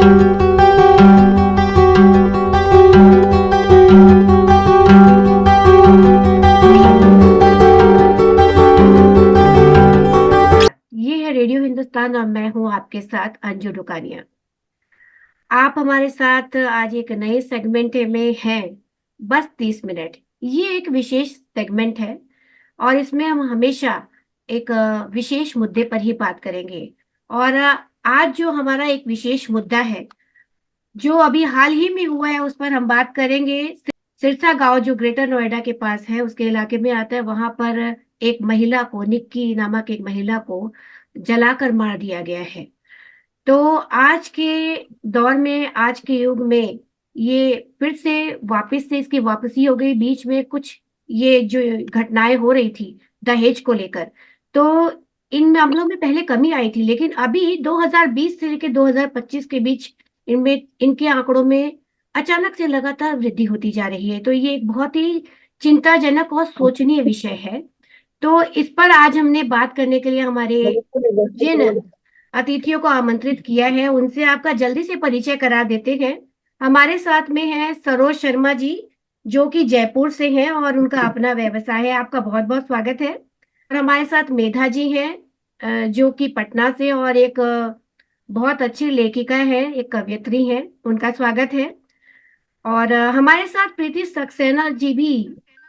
ये है रेडियो हिंदुस्तान और मैं हूँ आपके साथ अंजू डुकानिया। आप हमारे साथ आज एक नए सेगमेंट में हैं। बस 30 मिनट, ये एक विशेष सेगमेंट है और इसमें हम हमेशा एक विशेष मुद्दे पर ही बात करेंगे। और आज जो हमारा एक विशेष मुद्दा है जो अभी हाल ही में हुआ है उस पर हम बात करेंगे। सिरसा गांव जो ग्रेटर नोएडा के पास है उसके इलाके में आता है, वहां पर एक महिला को, निक्की नामक एक महिला को जलाकर मार दिया गया है। तो आज के दौर में, आज के युग में ये फिर से वापस से इसकी वापसी हो गई। बीच में कुछ ये जो घटनाएं हो रही थी दहेज को लेकर, तो इन मामलों में पहले कमी आई थी, लेकिन अभी 2020 से लेकर 2025 के बीच इनमें, इनके आंकड़ों में अचानक से लगातार वृद्धि होती जा रही है। तो ये एक बहुत ही चिंताजनक और सोचनीय विषय है। तो इस पर आज हमने बात करने के लिए हमारे जिन अतिथियों को आमंत्रित किया है उनसे आपका जल्दी से परिचय करा देते हैं। हमारे साथ में है सरोज शर्मा जी, जो कि जयपुर से हैं और उनका अपना व्यवसाय है। आपका बहुत बहुत स्वागत है। और हमारे साथ मेधा जी हैं, जो कि पटना से, और एक बहुत अच्छी लेखिका है, एक कवयित्री हैं, उनका स्वागत है। और हमारे साथ प्रीति सक्सेना जी भी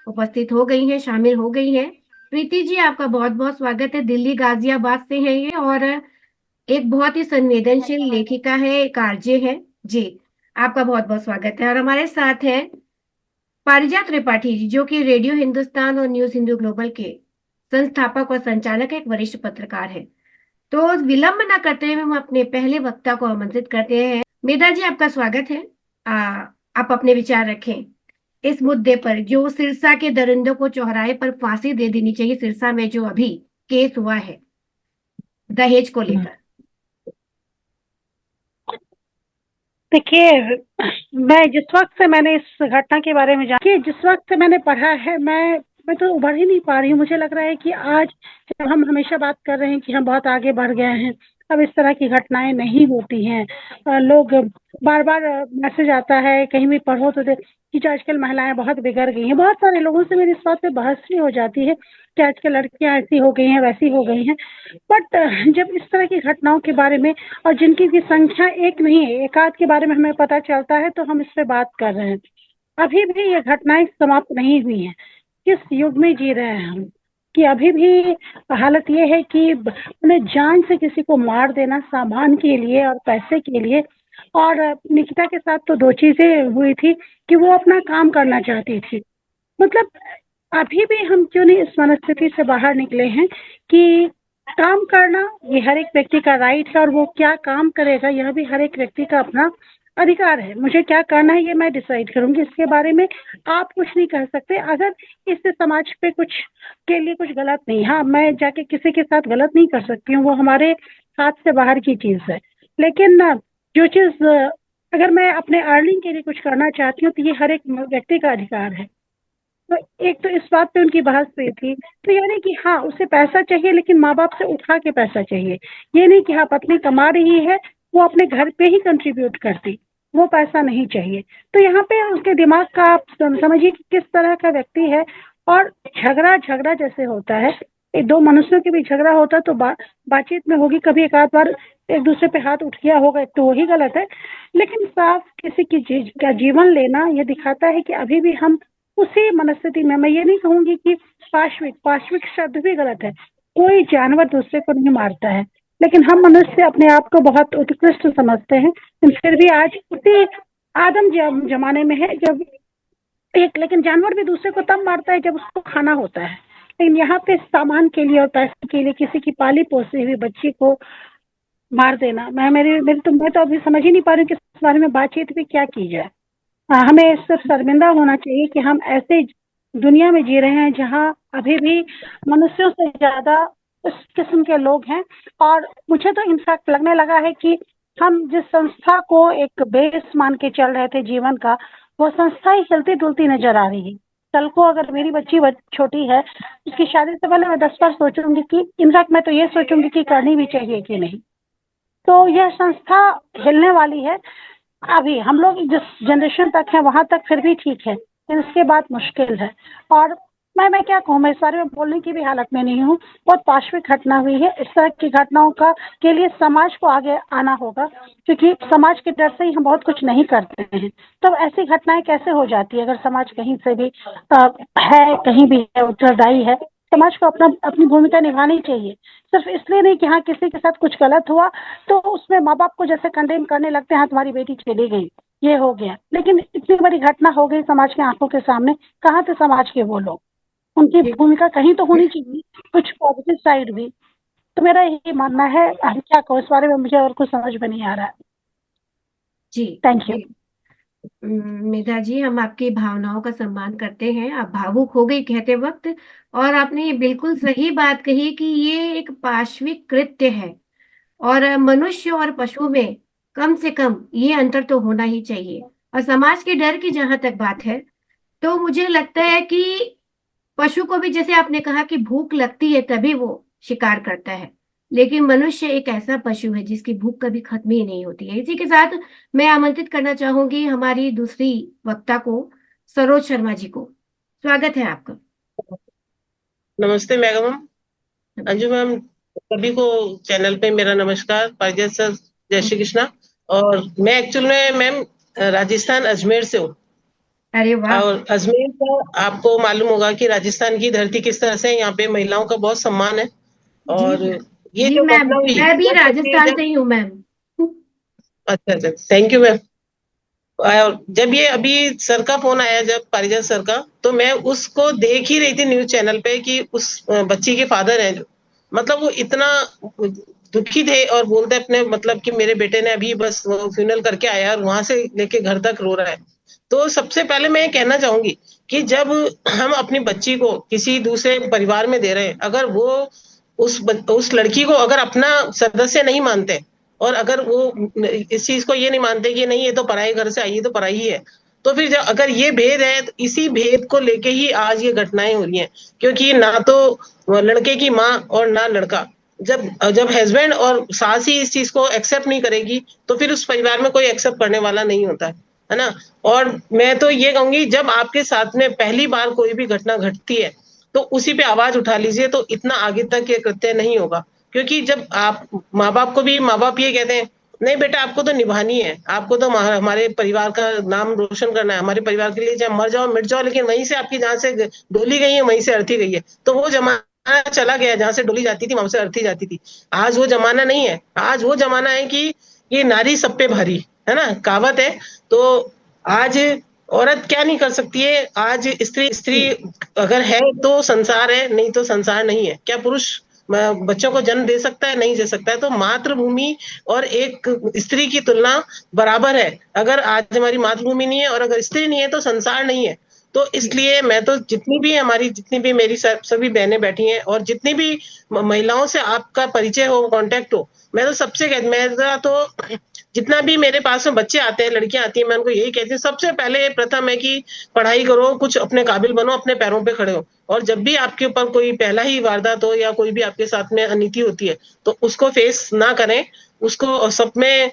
उपस्थित हो गई हैं, शामिल हो गई हैं। प्रीति जी, आपका बहुत बहुत स्वागत है। दिल्ली गाजियाबाद से हैं ये, और एक बहुत ही संवेदनशील लेखिका है, एक आरजे है जी। आपका बहुत बहुत स्वागत है। और हमारे साथ है पारिजात त्रिपाठी जी, जो कि रेडियो हिंदुस्तान और न्यूज हिंदू ग्लोबल के संस्थापक और संचालक, एक वरिष्ठ पत्रकार है। तो विलंब न करते हुए हम अपने पहले वक्ता को आमंत्रित करते हैं। मेधा जी, आपका स्वागत है। आप अपने विचार रखें इस मुद्दे पर, जो सिरसा के दरिंदों को चौराहे पर फांसी दे देनी चाहिए, सिरसा में जो अभी केस हुआ है दहेज को लेकर। देखिए, मैं जिस वक्त से मैंने इस घटना के बारे में जाना, कि जिस वक्त से मैंने पढ़ा है, मैं तो उभर ही नहीं पा रही हूँ। मुझे लग रहा है कि आज जब हम हमेशा बात कर रहे हैं कि हम बहुत आगे बढ़ गए हैं, अब इस तरह की घटनाएं नहीं होती हैं। लोग बार बार मैसेज आता है, कहीं भी पढ़ो तो कि जो आजकल महिलाएं बहुत बिगड़ गई हैं। बहुत सारे लोगों से मेरी इस बात पे बहस भी हो जाती है कि आजकल लड़कियां ऐसी हो गई हैं, वैसी हो गई हैं। बट जब इस तरह की घटनाओं के बारे में, और जिनकी की संख्या एक नहीं है, एक आध के बारे में हमें पता चलता है, तो हम इस पे बात कर रहे हैं। अभी भी ये घटनाएं समाप्त नहीं हुई हैं। किस युग में जी रहे हैं हम, कि अभी भी हालत ये है कि उन्हें जान से किसी को मार देना सामान के लिए और पैसे के लिए। और निकिता के साथ तो दो चीजें हुई थी, कि वो अपना काम करना चाहती थी। मतलब अभी भी हम क्यों नहीं इस मनस्थिति से बाहर निकले हैं कि काम करना ये हर एक व्यक्ति का राइट है, और वो क्या काम करेगा यह भी हर एक व्यक्ति का अपना अधिकार है। मुझे क्या करना है ये मैं डिसाइड करूंगी, इसके बारे में आप कुछ नहीं कर सकते। अगर इससे समाज पे कुछ के लिए कुछ गलत नहीं, हाँ, मैं जाके किसी के साथ गलत नहीं कर सकती हूँ, वो हमारे हाथ से बाहर की चीज है। लेकिन जो चीज अगर मैं अपने अर्निंग के लिए कुछ करना चाहती हूँ, तो ये हर एक व्यक्ति का अधिकार है। तो एक तो इस बात पे उनकी बहस हुई थी। तो यानी कि हाँ, उसे पैसा चाहिए, लेकिन माँ बाप से उठा के पैसा चाहिए। ये नहीं कि हाँ, पत्नी कमा रही है, वो अपने घर पे ही कंट्रीब्यूट करती, वो पैसा नहीं चाहिए। तो यहाँ पे उसके दिमाग का आप समझिए कि किस तरह का व्यक्ति है। और झगड़ा झगड़ा जैसे होता है, दो मनुष्यों के बीच झगड़ा होता है, तो बातचीत में होगी, कभी एक आध बार एक दूसरे पे हाथ उठ गया होगा, तो वही गलत है। लेकिन साफ किसी की का जीवन लेना ये दिखाता है कि अभी भी हम उसी मनस्थिति में। मैं ये नहीं कहूंगी कि पाश्विक पाश्विक शब्द भी गलत है, कोई जानवर दूसरे को नहीं मारता है, लेकिन हम मनुष्य अपने आप को बहुत उत्कृष्ट समझते हैं। फिर भी आज उसी आदम जमाने में है, जब एक, लेकिन जानवर भी दूसरे को तब मारता है जब उसको खाना होता है। लेकिन यहाँ पे सामान के लिए और पैसे के लिए किसी की पाली पोसी हुई बच्ची को मार देना, मैं तो अभी समझ ही नहीं पा रही हूँ कि इस बारे में बातचीत भी क्या की जाए। हमें सिर्फ शर्मिंदा होना चाहिए कि हम ऐसे दुनिया में जी रहे हैं जहाँ अभी भी मनुष्यों से ज्यादा इस किस्म के लोग हैं। और मुझे तो इनफैक्ट लगने लगा है कि हम जिस संस्था को एक बेस मान के चल रहे थे जीवन का, वो संस्था ही हिलती डुलती नजर आ रही है। कल को अगर मेरी बच्ची छोटी है, उसकी शादी से पहले मैं 10 बार सोचूंगी कि, इनफैक्ट मैं तो ये सोचूंगी कि करनी भी चाहिए कि नहीं। तो यह संस्था हिलने वाली है। अभी हम लोग जिस जनरेशन तक है वहां तक फिर भी ठीक है, लेकिन इसके बाद मुश्किल है। और मैं क्या कहूँ, मैं इस बारे में बोलने की भी हालत में नहीं हूँ। बहुत पाश्विक घटना हुई है। इस तरह की घटनाओं का के लिए समाज को आगे आना होगा, क्योंकि समाज के डर से ही हम बहुत कुछ नहीं करते हैं। तो ऐसी घटनाएं कैसे हो जाती है अगर समाज कहीं से भी है, कहीं भी है, उत्तरदायी है। समाज को अपनी भूमिका निभानी चाहिए। सिर्फ इसलिए नहीं कि हाँ किसी के साथ कुछ गलत हुआ तो उसमें माँ बाप को जैसे कंडेम करने लगते हैं, हाँ तुम्हारी बेटी चली गई, ये हो गया। लेकिन इतनी बड़ी घटना हो गई समाज की आंखों के सामने, कहाँ थे समाज के वो लोग? उनकी जी भूमिका कहीं तो होनी चाहिए, कुछ पॉजिटिव साइड भी। तो मेरा यही मानना है। हम क्या कहूँ इस बारे में, मुझे और कुछ समझ में नहीं आ रहा है। जी थैंक यू। जी। मेधा जी, हम आपकी भावनाओं का सम्मान करते हैं। आप भावुक हो गई कहते वक्त, और आपने ये बिल्कुल सही बात कही कि ये एक पाशविक कृत्य है, और मनुष्य और पशु में कम से कम ये अंतर तो होना ही चाहिए। और समाज के डर की जहां तक बात है, तो मुझे लगता है कि पशु को भी, जैसे आपने कहा कि भूख लगती है तभी वो शिकार करता है, लेकिन मनुष्य एक ऐसा पशु है जिसकी भूख कभी खत्म ही नहीं होती है। इसी के साथ मैं आमंत्रित करना चाहूंगी हमारी दूसरी वक्ता को, सरोज शर्मा जी को। स्वागत है आपका। नमस्ते मैडम। अंजू मैम, सभी को चैनल पे मेरा नमस्कार। पारिजात सर, जय श्री कृष्णा। और मैं एक्चुअल में मैम राजस्थान अजमेर से हूँ। अरे वाह। और अजमेर का आपको मालूम होगा कि राजस्थान की धरती किस तरह से है, यहाँ पे महिलाओं का बहुत सम्मान है। जी और जी। ये जी जो मैम, घटना हुई मैं भी जैसे कि राजस्थान जब, से ही हूँ मैम। अच्छा अच्छा, थैंक यू मैम। और जब ये अभी सर का फोन आया, जब पारिजात सर का, तो मैं उसको देख ही रही थी न्यूज चैनल पे कि उस बच्ची के फादर हैं जो, मतलब वो इतना दुखी थे और बोलते अपने, मतलब कि मेरे बेटे ने अभी बस फ्यूनल करके आया और वहां से लेके घर तक रो रहा है। तो सबसे पहले मैं ये कहना चाहूंगी कि जब हम अपनी बच्ची को किसी दूसरे परिवार में दे रहे हैं, अगर वो उस लड़की को अगर अपना सदस्य नहीं मानते, और अगर वो इस चीज को ये नहीं मानते कि नहीं ये तो पराये घर से आई है तो पराई ही है, तो फिर जब अगर ये भेद है तो इसी भेद को लेके ही आज ये घटनाएं हो रही हैं। क्योंकि ना तो लड़के की माँ और ना लड़का, जब जब हस्बैंड और सास ही इस चीज को एक्सेप्ट नहीं करेगी, तो फिर उस परिवार में कोई एक्सेप्ट करने वाला नहीं होता है ना। और मैं तो ये कहूंगी, जब आपके साथ में पहली बार कोई भी घटना घटती है, तो उसी पे आवाज उठा लीजिए, तो इतना आगे तक ये कृत्य नहीं होगा। क्योंकि जब आप माँ बाप को भी, माँ बाप ये कहते हैं नहीं बेटा आपको तो निभानी है, आपको तो हमारे परिवार का नाम रोशन करना है, हमारे परिवार के लिए चाहे मर जाओ मिट जाओ, लेकिन वहीं से आपकी जहाँ से डोली गई है वहीं से अर्थी गई है। तो वो जमाना चला गया जहां से डोली जाती थी वहां से अर्थी जाती थी। आज वो जमाना नहीं है। आज वो जमाना है कि ये नारी सब पे भारी, है ना, कहावत है। तो आज औरत क्या नहीं कर सकती है। आज स्त्री स्त्री जी अगर है तो संसार है, नहीं तो संसार नहीं है। क्या पुरुष बच्चों को जन्म दे सकता है? नहीं दे सकता है। तो मातृभूमि और एक स्त्री की तुलना बराबर है। अगर आज हमारी मातृभूमि नहीं है और अगर स्त्री नहीं है तो संसार नहीं है। तो जी इसलिए मैं तो जितनी भी मेरी सभी बहनें बैठी हैं और जितनी भी महिलाओं से आपका परिचय हो, कांटेक्ट हो, मैं तो सबसे मेरा तो जितना भी मेरे पास में बच्चे आते हैं, लड़कियां आती हैं, मैं उनको यही कहती हूँ, सबसे पहले प्रथम है कि पढ़ाई करो, कुछ अपने काबिल बनो, अपने पैरों पे खड़े हो। और जब भी आपके ऊपर कोई पहला ही वारदात हो या कोई भी आपके साथ में अनिति होती है, तो उसको फेस ना करें। उसको सब में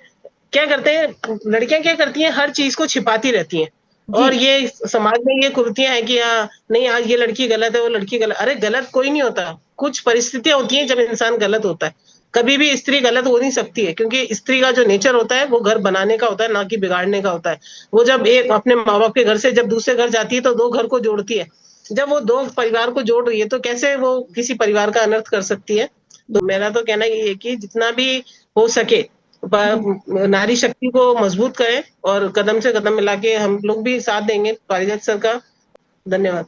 क्या करते हैं, लड़कियां क्या करती हैं, हर चीज को छिपाती रहती हैं। जी। और ये समाज में ये कुरीतियां हैं कि हाँ नहीं आज ये लड़की गलत है, वो लड़की गलत। अरे गलत कोई नहीं होता। कुछ परिस्थितियां होती हैं जब इंसान गलत होता है। कभी भी स्त्री गलत हो नहीं सकती है, क्योंकि स्त्री का जो नेचर होता है वो घर बनाने का होता है, ना कि बिगाड़ने का होता है। वो जब एक अपने माँ बाप के घर से जब दूसरे घर जाती है तो दो घर को जोड़ती है। जब वो दो परिवार को जोड़ रही है तो कैसे वो किसी परिवार का अनर्थ कर सकती है। तो मेरा तो कहना ये है कि जितना भी हो सके नारी शक्ति को मजबूत करें, और कदम से कदम मिला के हम लोग भी साथ देंगे पारिजात सर का। धन्यवाद।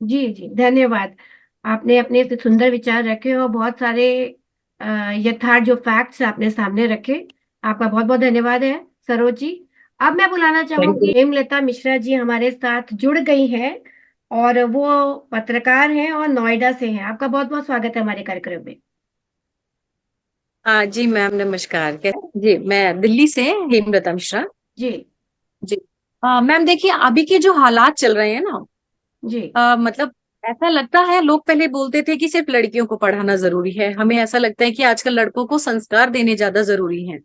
जी जी, धन्यवाद। आपने अपने इतने सुंदर विचार रखे और बहुत सारे अ, यथार्थ जो फैक्ट्स आपने सामने रखे। आपका बहुत बहुत धन्यवाद है सरोज जी। अब मैं बुलाना थैंक चाहूंगी यू। हेमलता मिश्रा जी, हमारे साथ जुड़ गई हैं, और वो पत्रकार हैं और नोएडा से हैं। आपका बहुत बहुत स्वागत है हमारे कार्यक्रम में। जी मैम, नमस्कार। जी मैं दिल्ली से हेमलता मिश्रा। जी जी मैम, देखिए अभी के जो हालात चल रहे हैं ना, जी मतलब ऐसा लगता है, लोग पहले बोलते थे कि सिर्फ लड़कियों को पढ़ाना जरूरी है, हमें ऐसा लगता है कि आजकल लड़कों को संस्कार देने ज्यादा जरूरी है।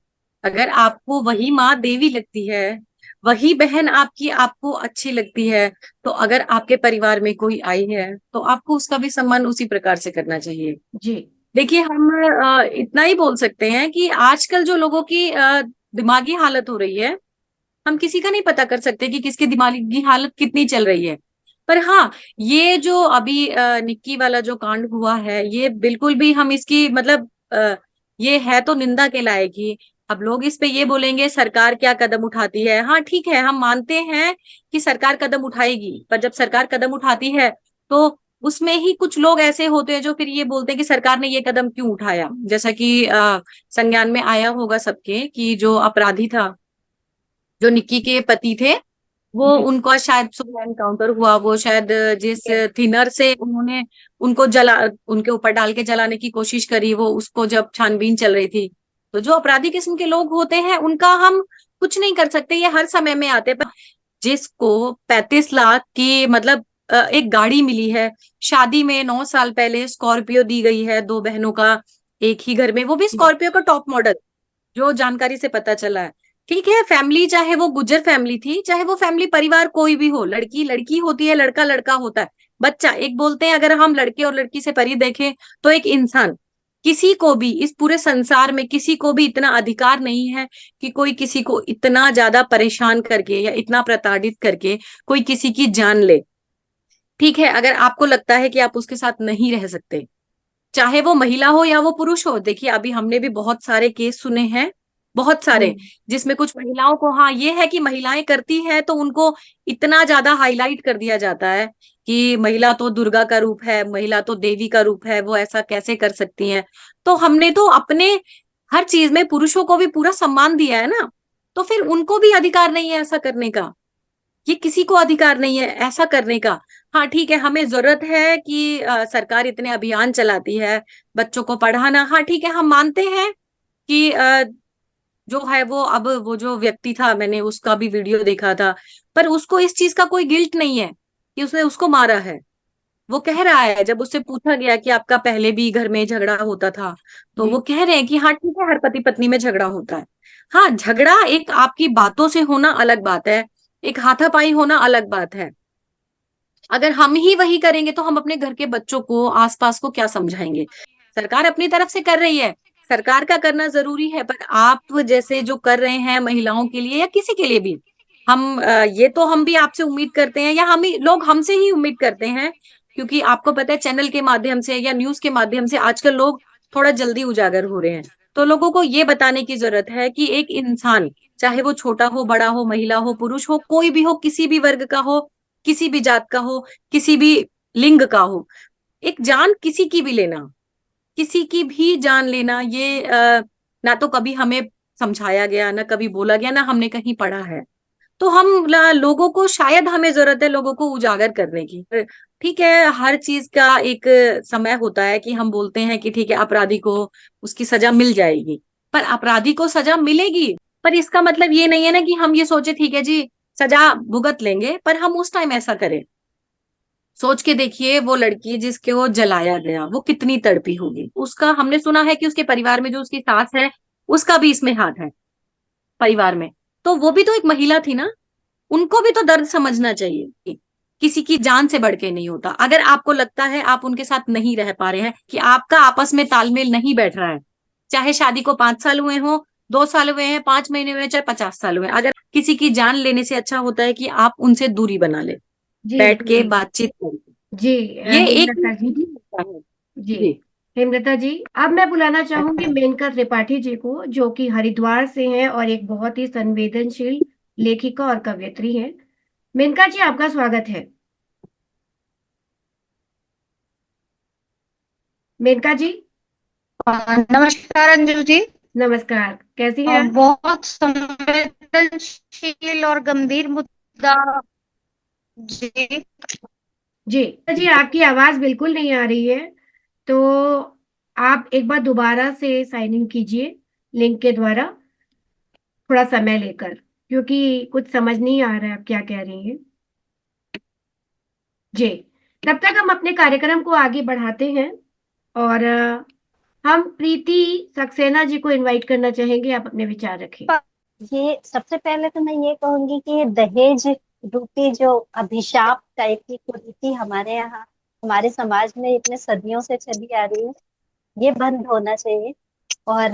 अगर आपको वही माँ देवी लगती है, वही बहन आपकी आपको अच्छी लगती है, तो अगर आपके परिवार में कोई आई है तो आपको उसका भी सम्मान उसी प्रकार से करना चाहिए। जी। देखिए, हम इतना ही बोल सकते हैं कि आजकल जो लोगों की दिमागी हालत हो रही है, हम किसी का नहीं पता कर सकते कि किसकी दिमागी हालत कितनी चल रही है। पर हाँ, ये जो अभी निक्की वाला जो कांड हुआ है, ये बिल्कुल भी हम इसकी मतलब ये है तो निंदा के लायक ही। अब लोग इस पे ये बोलेंगे सरकार क्या कदम उठाती है। हाँ ठीक है, हम मानते हैं कि सरकार कदम उठाएगी, पर जब सरकार कदम उठाती है तो उसमें ही कुछ लोग ऐसे होते हैं जो फिर ये बोलते हैं कि सरकार ने ये कदम क्यों उठाया। जैसा कि संज्ञान में आया होगा सबके कि जो अपराधी था, जो निक्की के पति थे, वो जी। उनका शायद सुबह एनकाउंटर हुआ। वो शायद जिस थिनर से उन्होंने उनको जला उनके ऊपर डाल के जलाने की कोशिश करी, वो उसको जब छानबीन चल रही थी। तो जो अपराधी किस्म के लोग होते हैं उनका हम कुछ नहीं कर सकते, ये हर समय में आते हैं। पर जिसको 35 लाख की मतलब एक गाड़ी मिली है, शादी में 9 साल पहले स्कॉर्पियो दी गई है दो बहनों का एक ही घर में, वो भी स्कॉर्पियो का टॉप मॉडल, जो जानकारी से पता चला है। ठीक है, फैमिली चाहे वो गुज्जर फैमिली थी, चाहे वो फैमिली परिवार कोई भी हो, लड़की लड़की होती है, लड़का लड़का होता है, बच्चा एक बोलते हैं। अगर हम लड़के और लड़की से परी देखें तो एक इंसान, किसी को भी इस पूरे संसार में किसी को भी इतना अधिकार नहीं है कि कोई किसी को इतना ज्यादा परेशान करके या इतना प्रताड़ित करके कोई किसी की जान ले। ठीक है, अगर आपको लगता है कि आप उसके साथ नहीं रह सकते, चाहे वो महिला हो या वो पुरुष हो। देखिए, अभी हमने भी बहुत सारे केस सुने हैं, बहुत सारे, जिसमें कुछ महिलाओं को, हाँ ये है कि महिलाएं करती है तो उनको इतना ज्यादा हाईलाइट कर दिया जाता है कि महिला तो दुर्गा का रूप है, महिला तो देवी का रूप है, वो ऐसा कैसे कर सकती हैं। तो हमने तो अपने हर चीज में पुरुषों को भी पूरा सम्मान दिया है ना, तो फिर उनको भी अधिकार नहीं है ऐसा करने का। ये किसी को अधिकार नहीं है ऐसा करने का। हाँ ठीक है, हमें जरूरत है कि सरकार इतने अभियान चलाती है बच्चों को पढ़ाना। हाँ ठीक है, हम मानते हैं कि जो है वो, अब वो जो व्यक्ति था, मैंने उसका भी वीडियो देखा था, पर उसको इस चीज का कोई गिल्ट नहीं है कि उसने उसको मारा है। वो कह रहा है, जब उससे पूछा गया कि आपका पहले भी घर में झगड़ा होता था, तो जी। वो कह रहे हैं कि हाँ ठीक है, हर पति पत्नी में झगड़ा होता है। हाँ, झगड़ा एक आपकी बातों से होना अलग बात है, एक हाथापाई होना अलग बात है। अगर हम ही वही करेंगे तो हम अपने घर के बच्चों को, आसपास को क्या समझाएंगे। सरकार अपनी तरफ से कर रही है, सरकार का करना जरूरी है, पर आप जैसे जो कर रहे हैं महिलाओं के लिए या किसी के लिए भी, हम ये तो हम भी आपसे उम्मीद करते हैं, या हम ही लोग हमसे ही उम्मीद करते हैं। क्योंकि आपको पता है, चैनल के माध्यम से या न्यूज के माध्यम से आजकल लोग थोड़ा जल्दी उजागर हो रहे हैं। तो लोगों को ये बताने की जरूरत है कि एक इंसान, चाहे वो छोटा हो, बड़ा हो, महिला हो, पुरुष हो, कोई भी हो, किसी भी वर्ग का हो, किसी भी जात का हो, किसी भी लिंग का हो, एक जान किसी की भी लेना, किसी की भी जान लेना, ये ना तो कभी हमें समझाया गया, ना कभी बोला गया, ना हमने कहीं पढ़ा है। तो हम लोगों को, शायद हमें जरूरत है लोगों को उजागर करने की। ठीक है, हर चीज का एक समय होता है कि हम बोलते हैं कि ठीक है, अपराधी को उसकी सजा मिल जाएगी, पर अपराधी को सजा मिलेगी, पर इसका मतलब ये नहीं है ना कि हम ये सोचे ठीक है जी सजा भुगत लेंगे, पर हम उस टाइम ऐसा करें। सोच के देखिए, वो लड़की जिसके वो जलाया गया, वो कितनी तड़पी होगी। उसका हमने सुना है कि उसके परिवार में जो उसकी सास है, उसका भी इसमें हाथ है परिवार में। तो वो भी तो एक महिला थी ना, उनको भी तो दर्द समझना चाहिए कि किसी की जान से बढ़ के नहीं होता। अगर आपको लगता है आप उनके साथ नहीं रह पा रहे हैं, कि आपका आपस में तालमेल नहीं बैठ रहा है, चाहे शादी को 5 साल हुए हो, 2 साल हुए हैं, 5 महीने हुए हैं, चाहे 50 साल हुए हैं, अगर किसी की जान लेने से अच्छा होता है कि आप उनसे दूरी बना ले, जी। बैठ के जी। बातचीत करें। जी। ये एक हेमलता जी। विधि होता है। जी। जी। हेमलता जी, अब मैं बुलाना चाहूंगी मेनका त्रिपाठी जी को, जो कि हरिद्वार से हैं और एक बहुत ही संवेदनशील लेखिका और कवयित्री हैं। मेनका जी, आपका स्वागत है। मेनका जी। नमस्कार अंजू जी। नमस्कार, कैसी हैं आप? बहुत संवेदनशील और गंभीर मुद्दा। जी। जी। जी, आपकी आवाज बिल्कुल नहीं आ रही है, तो आप एक बार दोबारा से साइन इन कीजिए लिंक के द्वारा, थोड़ा समय लेकर, क्योंकि कुछ समझ नहीं आ रहा है आप क्या कह रही हैं। जी। तब तक हम अपने कार्यक्रम को आगे बढ़ाते हैं और हम प्रीति सक्सेना जी को इनवाइट करना चाहेंगे, आप अपने विचार रखें। ये सबसे पहले तो मैं ये कहूंगी कि ये दहेज रूपी जो अभिशाप टाइप की कुरीति हमारे यहाँ हमारे समाज में इतने सदियों से चली आ रही है, ये बंद होना चाहिए। और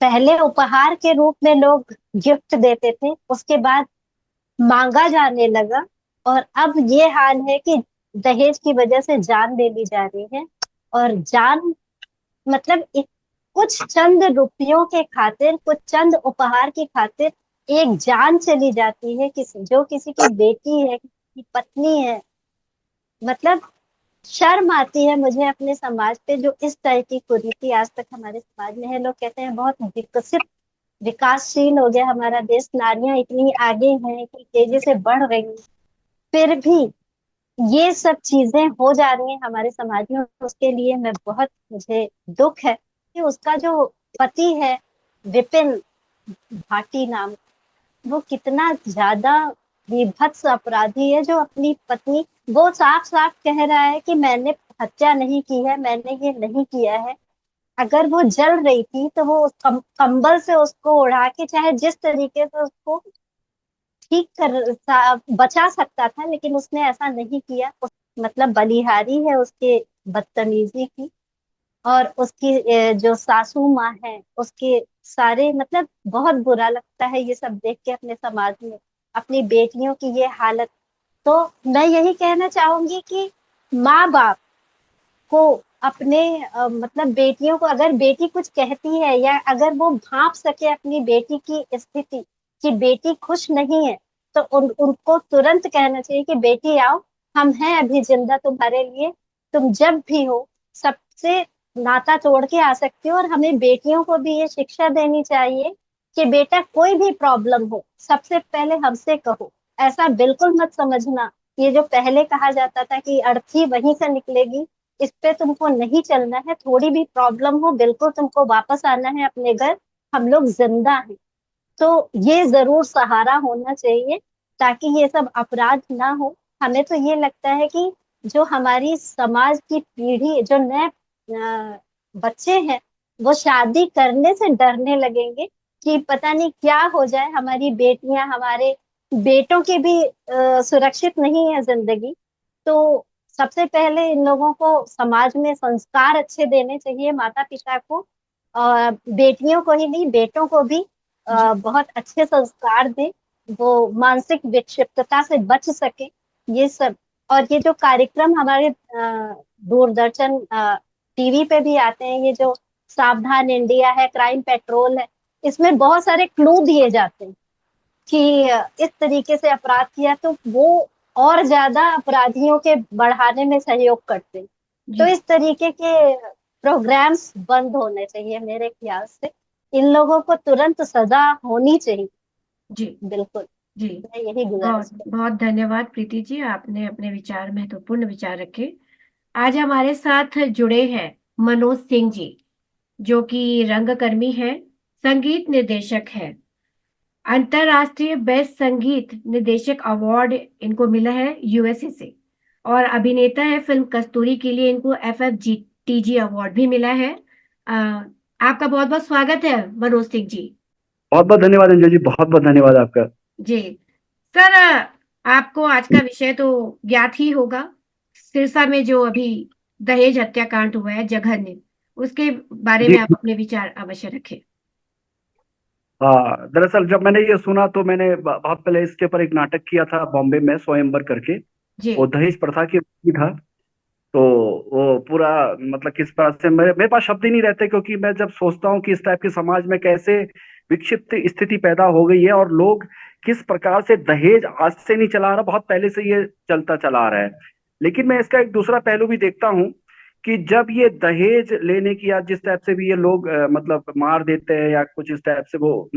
पहले उपहार के रूप में लोग गिफ्ट देते थे, उसके बाद मांगा जाने लगा, और अब ये हाल है कि दहेज की वजह से जान ले ली जा रही है। और जान मतलब कुछ चंद रुपयों के खातिर, कुछ चंद उपहार की खातिर एक जान चली जाती है, जो किसी की बेटी है, किसी की पत्नी है। मतलब शर्म आती है मुझे अपने समाज पे, जो इस तरह की कुरीति आज तक हमारे समाज में है। लोग कहते हैं बहुत विकसित विकासशील हो गया हमारा देश, नारियां इतनी आगे हैं कि तेजी से बढ़ रही हैं, फिर भी ये सब चीजें हो जा रही हैं हमारे समाज में। उसके लिए मुझे दुख है कि उसका जो पति है विपिन भाटी नाम, वो कितना ज्यादा विभत्स अपराधी है, जो अपनी पत्नी, वो साफ साफ कह रहा है कि मैंने हत्या नहीं की है, मैंने ये नहीं किया है। अगर वो जल रही थी तो वो उस कंबल से उसको उड़ा के, चाहे जिस तरीके से उसको बचा सकता था, लेकिन उसने ऐसा नहीं किया। मतलब बलिहारी है उसके बदतमीजी की। और उसकी जो सासू माँ है उसके सारे, मतलब बहुत बुरा लगता है ये सब देख के अपने समाज में, अपनी बेटियों की ये हालत। तो मैं यही कहना चाहूंगी कि माँ बाप को अपने मतलब बेटियों को, अगर बेटी कुछ कहती है या अगर वो भांप सके अपनी बेटी की स्थिति कि बेटी खुश नहीं है, तो उनको तुरंत कहना चाहिए कि बेटी आओ, हम हैं अभी जिंदा तुम्हारे लिए, तुम जब भी हो सबसे नाता तोड़ के आ सकती हो। और हमें बेटियों को भी ये शिक्षा देनी चाहिए कि बेटा कोई भी प्रॉब्लम हो सबसे पहले हमसे कहो। ऐसा बिल्कुल मत समझना, ये जो पहले कहा जाता था कि अर्थी वहीं से निकलेगी, इस पे तुमको नहीं चलना है। थोड़ी भी प्रॉब्लम हो बिल्कुल तुमको वापस आना है अपने घर, हम लोग जिंदा हैं। तो ये जरूर सहारा होना चाहिए ताकि ये सब अपराध ना हो। हमें तो ये लगता है कि जो हमारी समाज की पीढ़ी, जो नए बच्चे हैं, वो शादी करने से डरने लगेंगे कि पता नहीं क्या हो जाए, हमारी बेटियां, हमारे बेटों की भी सुरक्षित नहीं है जिंदगी। तो सबसे पहले इन लोगों को समाज में संस्कार अच्छे देने चाहिए, माता पिता को, और बेटियों को ही नहीं बेटों को भी बहुत अच्छे संस्कार दें, वो मानसिक विक्षिप्तता से बच सके। ये सब, और ये जो कार्यक्रम हमारे दूरदर्शन टीवी पे भी आते हैं, ये जो सावधान इंडिया है, क्राइम पेट्रोल है, इसमें बहुत सारे क्लू दिए जाते हैं कि इस तरीके से अपराध किया तो वो और ज्यादा अपराधियों के बढ़ाने में सहयोग करते हैं। तो इस तरीके के प्रोग्राम्स बंद होने चाहिए मेरे ख्याल से। इन लोगों को तुरंत सजा होनी चाहिए। जी बिल्कुल, जी, मैं यही गुजारिश बहुत बहुत धन्यवाद प्रीति जी, आपने अपने विचार, महत्वपूर्ण विचार रखे। आज हमारे साथ जुड़े हैं मनोज सिंह जी, जो कि रंगकर्मी है, संगीत निर्देशक है, अंतरराष्ट्रीय बेस्ट संगीत निर्देशक अवार्ड इनको मिला है यूएसए से, और अभिनेता है फिल्म कस्तूरी के लिए इनको FFTG अवार्ड भी मिला है। आपका बहुत बहुत स्वागत है मनोज सिंह जी। बहुत बहुत धन्यवाद अंजलि जी, बहुत बहुत धन्यवाद आपका। जी सर, आपको आज का विषय तो ज्ञात ही होगा। सिरसा में जो अभी दहेज हत्याकांड हुआ है जघन्य, उसके बारे में आप अपने विचार अवश्य रखें। हाँ, दरअसल जब मैंने ये सुना तो मैंने बहुत पहले इसके ऊपर एक नाटक किया था बॉम्बे में, स्वयंवर करके। वो दहेज प्रथा की था। तो वो पूरा मतलब किस तरह से मेरे पास शब्द ही नहीं रहते, क्योंकि मैं जब सोचता हूँ कि इस टाइप के समाज में कैसे विक्षिप्त स्थिति पैदा हो गई है, और लोग किस प्रकार से दहेज आज से नहीं चला रहा, बहुत पहले से ये चलता चला आ रहा है। लेकिन मैं इसका एक दूसरा पहलू भी देखता हूँ कि जब ये दहेज लेने की, या जिस टाइप से भी ये लोग मतलब मार देते हैं या कुछ इस टाइप से, वो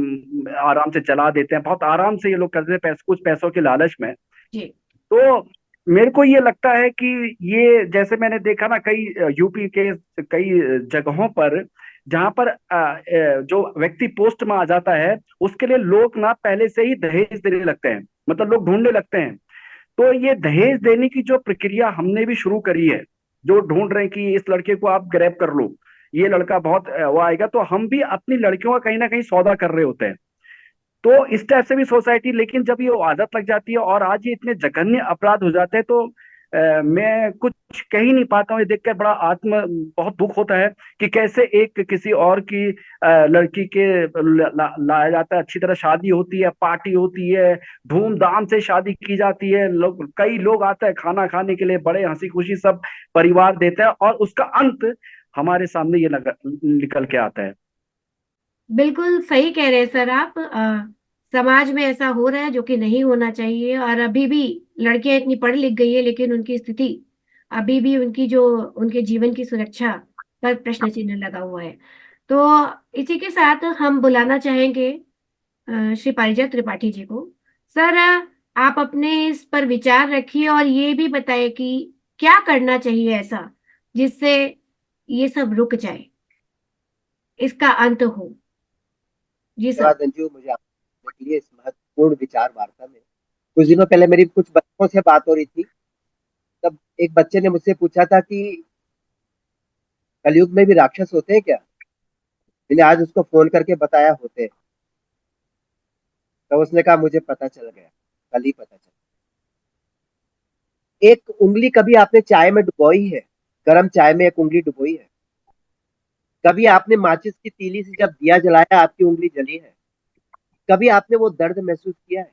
आराम से चला देते हैं, बहुत आराम से ये लोग करते हैं कुछ पैसों के लालच में। तो मेरे को ये लगता है कि ये, जैसे मैंने देखा ना कई यूपी के कई जगहों पर, जहां पर जो व्यक्ति पोस्ट में आ जाता है उसके लिए लोग ना पहले से ही दहेज देने लगते हैं, मतलब लोग ढूंढने लगते हैं। तो ये दहेज देने की जो प्रक्रिया हमने भी शुरू करी है, जो ढूंढ रहे हैं कि इस लड़के को आप ग्रैब कर लो, ये लड़का बहुत वो आएगा, तो हम भी अपनी लड़कियों का कहीं ना कहीं सौदा कर रहे होते हैं। तो इस टाइप से भी सोसाइटी, लेकिन जब ये आदत लग जाती है और आज ये इतने जघन्य अपराध हो जाते हैं, तो मैं कुछ कह ही नहीं पाता हूँ। ये देखकर बड़ा बहुत दुख होता है कि कैसे एक किसी और की लड़की के लाया जाता है, अच्छी तरह शादी होती है, पार्टी होती है, धूमधाम से शादी की जाती है, कई लोग आते हैं खाना खाने के लिए, बड़े हंसी खुशी सब परिवार देता है, और उसका अंत हमारे सामने ये निकल के आता है। बिल्कुल सही कह रहे हैं सर आप। समाज में ऐसा हो रहा है जो कि नहीं होना चाहिए, और अभी भी लड़कियां इतनी पढ़ लिख गई है, लेकिन उनकी स्थिति अभी भी, उनकी जो उनके जीवन की सुरक्षा पर प्रश्न चिन्ह लगा हुआ है। तो इसी के साथ हम बुलाना चाहेंगे श्री पारिजात त्रिपाठी जी को। सर, आप अपने इस पर विचार रखिए और ये भी बताइए कि क्या करना चाहिए ऐसा जिससे ये सब रुक जाए, इसका अंत हो। जी सर। धन्यवाद अंजू, मुझे आपके के लिए इस महत्वपूर्ण विचार वार्ता में। कुछ दिनों पहले मेरी कुछ बच्चों से बात हो रही थी, तब एक बच्चे ने मुझसे पूछा था कि कलयुग में भी राक्षस होते हैं क्या। मैंने आज उसको फोन करके बताया होते हैं। तो उसने कहा मुझे पता चल गया, कल ही पता चला। एक उंगली कभी आपने चाय में डुबोई है, गर्म चाय में एक उंगली डुबोई है। कभी आपने माचिस की तीली से जब दिया जलाया, आपकी उंगली जली है। कभी आपने वो दर्द महसूस किया है?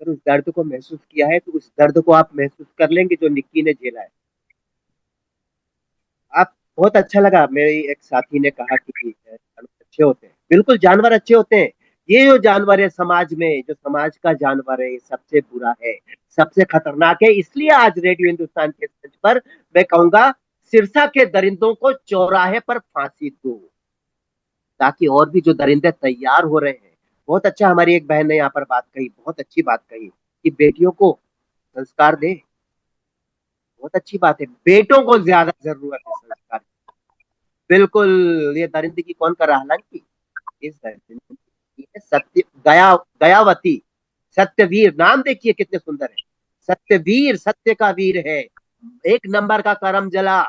अगर उस दर्द को महसूस किया है तो उस दर्द को आप महसूस कर लेंगे जो निक्की ने झेला है। आप बहुत अच्छा लगा, मेरी एक साथी ने कहा कि जानवर अच्छे होते हैं। बिल्कुल जानवर अच्छे होते हैं। ये जो जानवर है समाज में, जो समाज का जानवर है, ये सबसे बुरा है, सबसे खतरनाक है। इसलिए आज रेडियो हिंदुस्तान के मंच पर मैं कहूंगा, सिरसा के दरिंदों को चौराहे पर फांसी दो, ताकि और भी जो दरिंदे तैयार हो रहे हैं। बहुत अच्छा, हमारी एक बहन ने यहाँ पर बात कही, बहुत अच्छी बात कही कि बेटियों को संस्कार दे। बहुत अच्छी बात है, बेटों को ज्यादा जरूरत है संस्कार। बिल्कुल। ये दरिंदगी कौन कर रहा, हालांकि इस दरिंदगी की है सत्य गयावती। सत्यवीर, नाम देखिए कितने सुंदर है। सत्यवीर, सत्य का वीर है। एक नंबर का करम जला,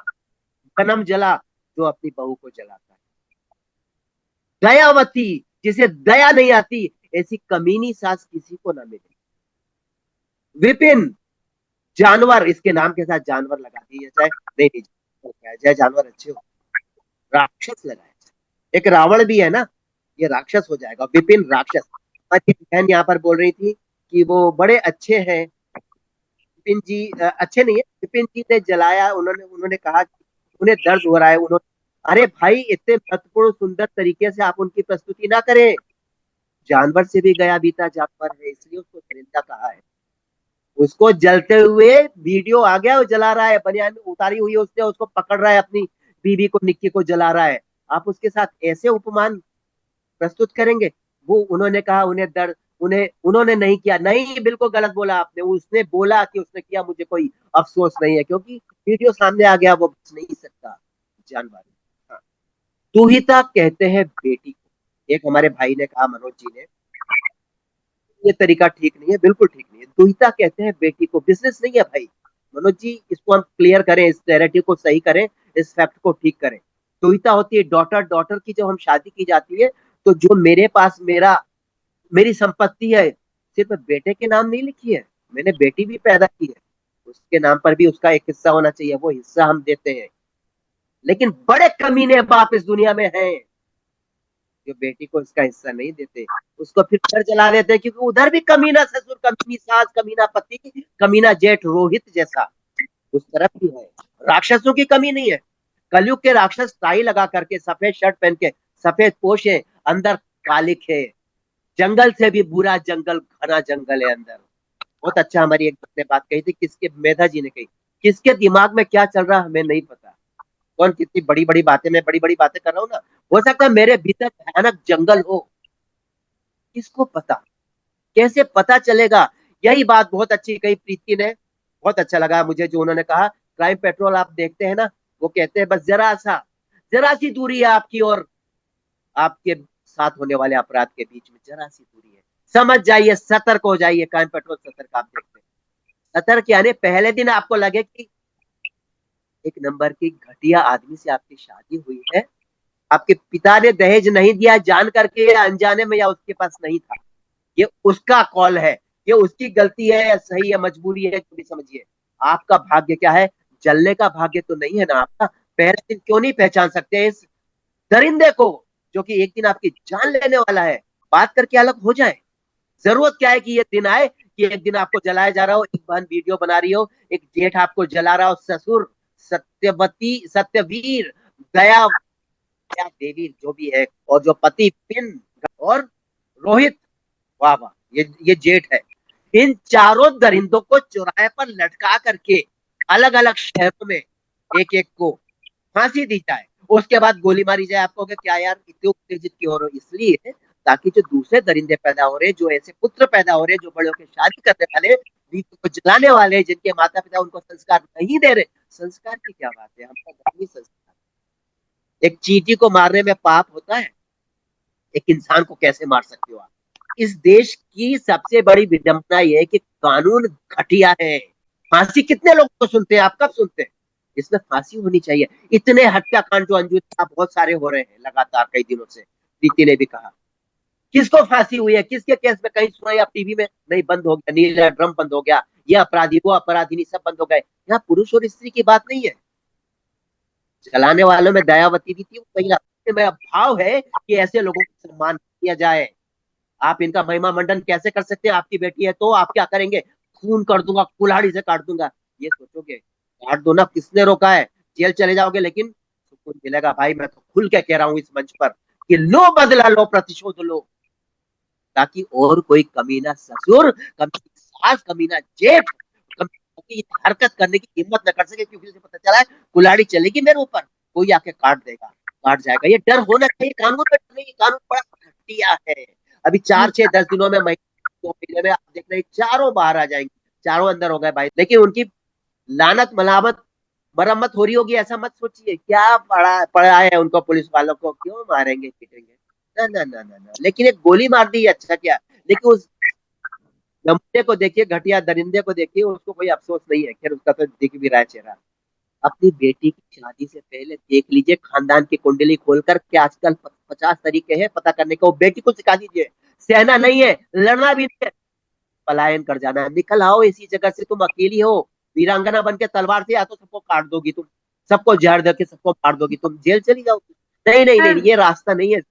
कनम जला, जो अपनी बहू को जलाता है। दयावती, जिसे दया नहीं आती, ऐसी कमीनी सास किसी को ना मिले। विपिन, जानवर, इसके नाम के साथ जानवर लगा दिया जाए, नहीं जाए, जानवर अच्छे हो। राक्षस लगाया जाए, एक रावण भी है ना, ये राक्षस हो जाएगा। विपिन राक्षस। हमारी बहन यहाँ पर बोल रही थी कि वो बड़े अच्छे हैं। विपिन जी अच्छे नहीं है, विपिन जी ने जलाया, उन्होंने कहा कि उन्हें दर्द हो रहा है। उन्होंने, अरे भाई, इतने महत्वपूर्ण सुंदर तरीके से आप उनकी प्रस्तुति ना करें। जानवर से भी गया बीता जानवर है, इसलिए उसको दरिंदा कहा है। उसको जलते हुए वीडियो आ गया, वो जला रहा है, बनियान उतारी हुई है उसने, उसको पकड़ रहा है, अपनी बीवी को, निक्की को जला रहा है। आप उसके साथ ऐसे उपमान प्रस्तुत करेंगे? वो, उन्होंने कहा उन्हें दर्द, उन्होंने नहीं किया। नहीं, बिल्कुल गलत बोला आपने। उसने बोला कि उसने किया, मुझे कोई अफसोस नहीं है, क्योंकि वीडियो सामने आ गया, वो बच नहीं सकता जानवर। हाँ। दुहिता कहते हैं बेटी को। एक हमारे भाई ने कहा, मनोज जी ने, ये तरीका ठीक नहीं है, बिल्कुल ठीक नहीं है। दुहिता कहते हैं बेटी को, बिजनेस नहीं है भाई। मनोज जी, इसको हम क्लियर करें, इस नैरेटिव को सही करें, इस फैक्ट को ठीक करें। दुहिता होती है डॉटर। डॉटर की जब हम शादी की जाती है, तो जो मेरे पास मेरी संपत्ति है, सिर्फ बेटे के नाम नहीं लिखी है, मैंने बेटी भी पैदा की है, उसके नाम पर भी उसका एक हिस्सा होना चाहिए। वो हिस्सा हम देते हैं। लेकिन बड़े कमीने बाप इस दुनिया में हैं जो बेटी को इसका हिस्सा नहीं देते, उसको फिर घर जला देते हैं, क्योंकि उधर भी कमीना ससुर, कमीनी सास, कमीना पति, कमीना जेठ रोहित जैसा उस तरफ भी है। राक्षसों की कमी नहीं है। कलयुग के राक्षस टाई लगा करके, सफेद शर्ट पहन के, सफेद पोश है, अंदर कालिक है। जंगल से भी बुरा जंगल, घना जंगल है अंदर। बहुत अच्छा, हमारी एक ने बात कही थी, किसके, मेधा जी ने कही, किसके दिमाग में क्या चल रहा है हमें नहीं पता। कौन कितनी बड़ी बड़ी बातें, मैं बड़ी बड़ी बातें कर रहा हूँ ना, हो सकता है मेरे भीतर भयानक जंगल हो, किसको पता, कैसे पता चलेगा। यही बात बहुत अच्छी कही प्रीति ने, बहुत अच्छा लगा मुझे जो उन्होंने कहा। क्राइम पेट्रोल आप देखते हैं ना, वो कहते हैं बस जरा सी दूरी है आपकी और आपके साथ होने वाले अपराध के बीच में, जरा सी दूरी है। समझ जाइए, सतर्क हो जाइए। क्राइम पेट्रोल सतर्क आप देखते हैं। सतर्क यानी पहले दिन आपको लगे कि एक नंबर की घटिया आदमी से आपकी शादी हुई है, आपके पिता ने दहेज नहीं दिया जान करके या अनजाने में, या उसके पास नहीं था, ये उसका कॉल है, ये उसकी गलती है या सही है, मजबूरी है, जो भी समझिए। आपका भाग्य क्या है? जलने का भाग्य तो नहीं है ना आपका। पहले दिन क्यों नहीं पहचान सकते इस दरिंदे को जो कि एक दिन आपकी जान लेने वाला है? बात करके अलग हो जाए। जरूरत क्या है कि ये दिन आए कि एक दिन आपको जलाया जा रहा हो, एक बहन वीडियो बना रही हो, एक जेठ आपको जला रहा हो, ससुर सत्यवती, सत्यवीर, दया, दया देवी जो भी है, और जो पति पिन और रोहित, वाह वाह, ये जेठ है। इन चारों दरिंदों को चौराहे पर लटका करके अलग अलग शहरों में एक एक को फांसी दी जाए, उसके बाद गोली मारी जाए। आपको क्या यार इतने उत्तेजित क्यों हो रहे हो? इसलिए ताकि जो दूसरे दरिंदे पैदा हो रहे, जो ऐसे पुत्र पैदा हो रहे, जो बड़े होकर शादी करने वाले, बीवी को जलाने वाले, जिनके माता पिता उनको संस्कार नहीं दे रहे। संस्कार की क्या बात है? हमका धर्मी संस्कार। एक चींटी को मारने में पाप होता है, एक इंसान को कैसे मार सकते हो आप? इस देश की सबसे बड़ी विडंबना यह है कि कानून घटिया है। फांसी कितने लोग को सुनते हैं? आप कब सुनते हैं? इसमें फांसी होनी चाहिए। इतने हत्याकांड जो अंजू बहुत सारे हो रहे हैं लगातार कई दिनों से, प्रीति ने भी कहा। किसको फांसी हुई है? किसके केस में कहीं सुना? आप टीवी में नहीं, बंद हो गया, नीला ड्रम बंद हो गया, ये अपराधी वो अपराधी सब बंद हो गए। यहाँ पुरुष और स्त्री की बात नहीं है। जलाने वालों में दयावती भी थी, महिला में भाव है कि ऐसे लोगों को सम्मान किया जाए। आप इनका महिमा मंडन कैसे कर सकते हैं? आपकी बेटी है तो आप क्या करेंगे? खून कर दूंगा, कुल्हाड़ी से काट दूंगा, ये सोचोगे? काट दो ना, किसने रोका है? जेल चले जाओगे लेकिन सुकून मिलेगा। भाई मैं तो खुल के कह रहा हूँ इस मंच पर कि लो बदला, लो प्रतिशोध लो, ताकि और कोई कमीना ससुर, कमीना सास, कमीना जेठ की हरकत करने की हिम्मत न कर सके, क्योंकि उसे पता चला है कुल्हाड़ी चलेगी मेरे ऊपर, कोई आके काट देगा, काट जाएगा। ये डर होना चाहिए कानून में। नहीं, कानून बड़ा घटिया है। अभी 4 6 10 दिनों में, 2 महीने में आप देख रहे चारों बाहर आ जाएंगे, चारों अंदर हो गए भाई। लेकिन उनकी लानत मलामत मरम्मत हो रही होगी, ऐसा मत सोचिए। क्या पड़ा है उनको? पुलिस वालों को क्यों मारेंगे पीटेंगे? ना ना ना ना ना। लेकिन एक गोली मार दी, अच्छा क्या? लेकिन उस नमूने को देखिए, घटिया दरिंदे को देखिए, उसको कोई अफसोस नहीं है। खैर उसका तो दिख भी रहा है चेहरा। अपनी बेटी की शादी से पहले देख लीजिए खानदान की कुंडली खोलकर, क्या आजकल 50 तरीके हैं पता करने को। बेटी को सिखा दीजिए, सहना नहीं है, लड़ना भी नहीं है, पलायन कर जाना है। निकल आओ इसी जगह से। तुम अकेली हो, वीरांगना बन के तलवार से या तो सबको काट दोगी तुम, सबको जहर दे के सबको मार दोगी तुम, जेल चली जाओगी। नहीं नहीं नहीं, ये रास्ता नहीं है।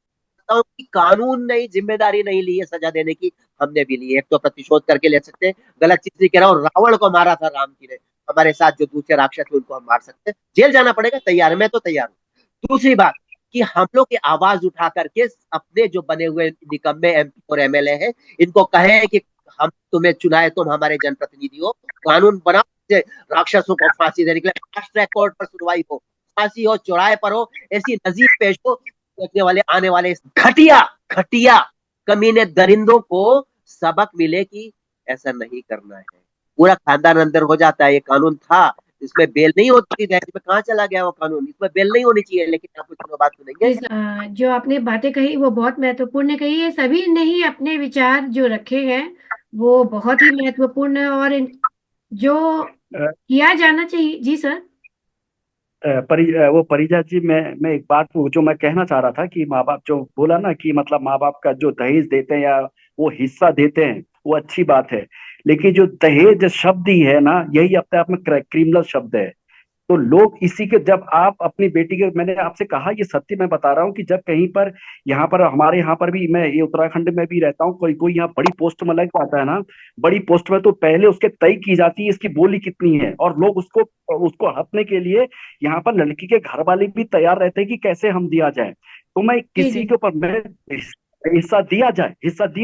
कि कानून ने जिम्मेदारी नहीं ली है सजा देने की, हमने भी ली है। एक तो प्रतिशोध करके ले सकते हैं, गलत चीज नहीं कह रहा हूँ। रावण को मारा था राम जी ने, हमारे साथ जो दूसरे राक्षस थे उनको हम मार सकते हैं। जेल जाना पड़ेगा, तैयार है, मैं तो तैयार हूँ। दूसरी बात कि हम लोग की आवाज उठा करके अपने जो बने हुए निकम्मे एमपी और एमएलए हैं, इनको कहे कि हम तुम्हें चुनाए, तुम हमारे जनप्रतिनिधि हो, कानून बनाओ, राक्षसों को फांसी देने के लिए फास्ट ट्रैक कोर्ट पर सुनवाई हो, फांसी हो, चौराहे पर हो, ऐसी नजीर पेश हो, देखने वाले आने वाले इस घटिया घटिया कमीने दरिंदों को सबक मिले कि ऐसा नहीं करना है। पूरा खानदान अंदर हो जाता है। ये कानून था, इसमें बेल नहीं होती, दहेज में कहाँ चला गया वो कानून? इसमें बेल नहीं होनी चाहिए। लेकिन आप कुछ बात सुनेंगे? जो आपने बातें कही वो बहुत महत्वपूर्ण कही है। सभी ने ही अपने विचार जो रखे हैं वो बहुत ही महत्वपूर्ण है और जो किया जाना चाहिए। जी सर। वो परिजा जी, मैं एक बात जो मैं कहना चाह रहा था कि माँ बाप जो बोला ना कि मतलब माँ बाप का जो दहेज देते हैं या वो हिस्सा देते हैं वो अच्छी बात है, लेकिन जो दहेज शब्द ही है ना, यही अपने आप में क्रिमिनल शब्द है। तो लोग इसी के, जब आप अपनी बेटी के, मैंने आपसे कहा ये सत्य मैं बता रहा हूँ कि जब कहीं पर, यहाँ पर हमारे यहाँ पर भी, मैं ये उत्तराखंड में भी रहता हूँ, कोई कोई यहाँ बड़ी पोस्ट में लग जाता है ना, बड़ी पोस्ट में, तो पहले उसके तय की जाती है इसकी बोली कितनी है, और लोग उसको उसको हड़पने के लिए यहाँ पर लड़की के घर वाले भी तैयार रहते हैं कि कैसे हम दिया जाए। तो मैं किसी के ऊपर मैं हिस्सा दिया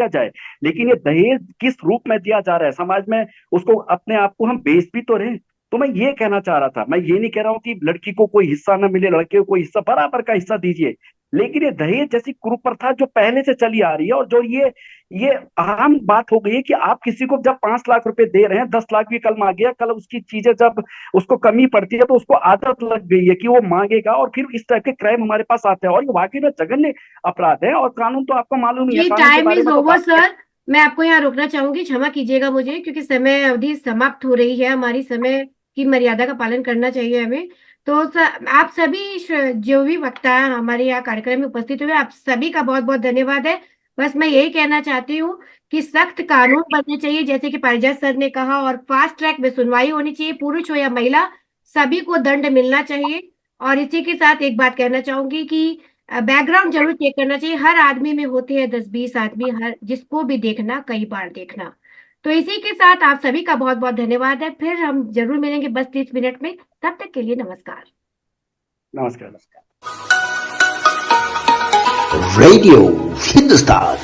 जाए, लेकिन ये दहेज किस रूप में दिया जा रहा है समाज में, उसको अपने आप को हम बेच भी तो रहे। तो मैं ये कहना चाह रहा था, मैं ये नहीं कह रहा हूँ कि लड़की को कोई हिस्सा ना मिले, लड़के को कोई हिस्सा, बराबर का हिस्सा दीजिए, लेकिन ये दहेज जैसी कुप्रथा जो पहले से चली आ रही है, और जो ये आम बात हो गई है कि आप किसी को जब 5 लाख रुपए दे रहे हैं, 10 लाख भी कल मांगेगा, कल उसकी चीजें जब उसको कमी पड़ती है तो उसको आदत लग गई है कि वो मांगेगा, और फिर इस टाइप के क्राइम हमारे पास आते हैं, और ये वाकई में जघन्य अपराध है। और कानून तो आपको मालूम ही है, जी कानून के टाइम बारे इज में तो ओवर बात सर। मैं आपको यहाँ रोकना चाहूंगी, क्षमा कीजिएगा मुझे, क्योंकि समय अवधि समाप्त हो रही है, हमारी समय की मर्यादा का पालन करना चाहिए हमें। तो आप सभी जो भी वक्ता हमारे यहाँ कार्यक्रम में उपस्थित हुए, आप सभी का बहुत बहुत धन्यवाद है। बस मैं यही कहना चाहती हूँ कि सख्त कानून बनने चाहिए, जैसे कि पारिजात सर ने कहा, और फास्ट ट्रैक में सुनवाई होनी चाहिए, पुरुष हो या महिला सभी को दंड मिलना चाहिए। और इसी के साथ एक बात कहना चाहूंगी कि बैकग्राउंड जरूर चेक करना चाहिए, हर आदमी में होते हैं 10-20 आदमी, हर जिसको भी देखना कई बार देखना। तो इसी के साथ आप सभी का बहुत बहुत धन्यवाद है, फिर हम जरूर मिलेंगे बस 30 मिनट में, तब तक के लिए नमस्कार। नमस्कार। रेडियो हिंदुस्तान।